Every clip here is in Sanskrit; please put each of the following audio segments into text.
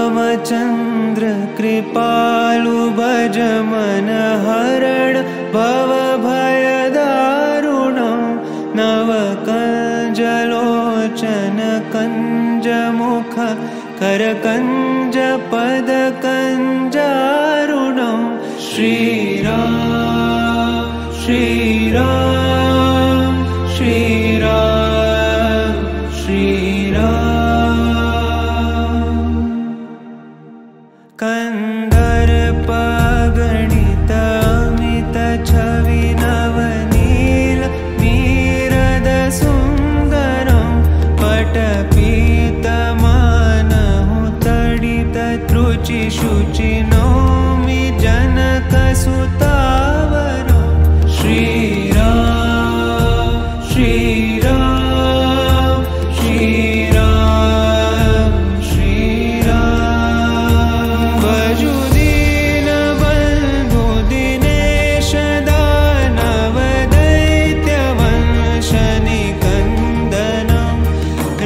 श्रीरामचन्द्र कृपालु भज मन हरण भव भय दारुणं नवकञ्जलोचन कञ्जमुख करकञ्ज पद कञ्जारुणं श्रीराम श्रीराम श्रीराम श्रीराम कंदर्प गणित अमित छवि नवनील नीरद सुंदरं पटपीत मानहु तडित त्रुचि शुचि नौमि जनक सुतावरं श्रीराम श्रीराम श्रीराम श्रीराम भजु दीन बंधु दिनेश दानव दैत्य वंश निकंदनं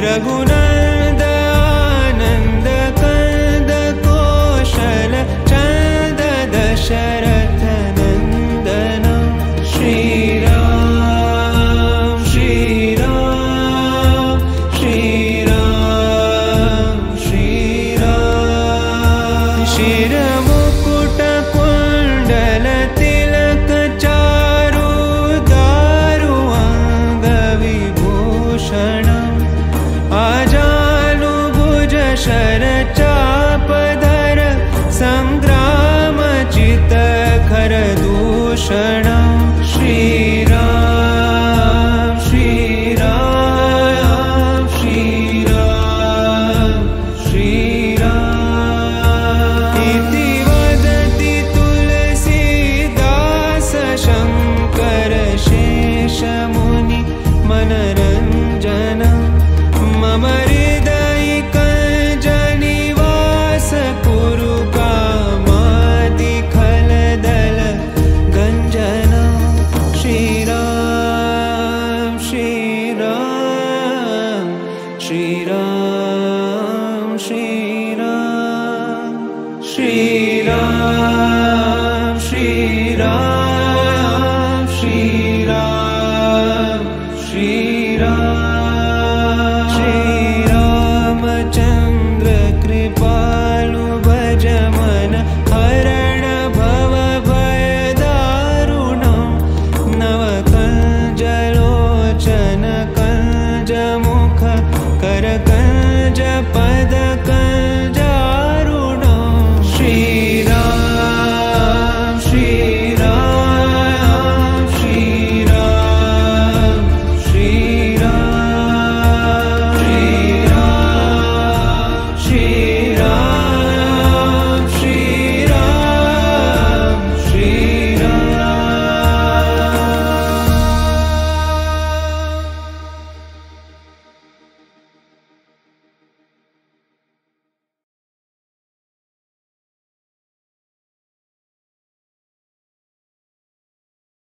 रघुनंद आनंद कंद कौशल चंद दशरथ नंदनं श्रीराम श्रीराम श्रीराम श्रीराम शिरमुकुट कुंडल तिलक चारु दारु अंग विभूषणम् आजानुभुज शर चापधर संग्राम चित खर दूषणं श्रीराम श्रीराम श्रीराम श्रीराम इति वदति तुलसीदास शंकर शेष मुनि मनरंजन मम हृदय कञ्जनिवास कुरु कामादि खलदल गञ्जनं श्रीराम श्रीराम श्रीराम श्रीराम श्रीराम श्रीराम श्रीराम श्रीराम श्रीरामचन्द्र कृपालु भज मन हरण भव भय दारुणं नवकञ्जलोचन कञ्जमुख करकञ्ज पद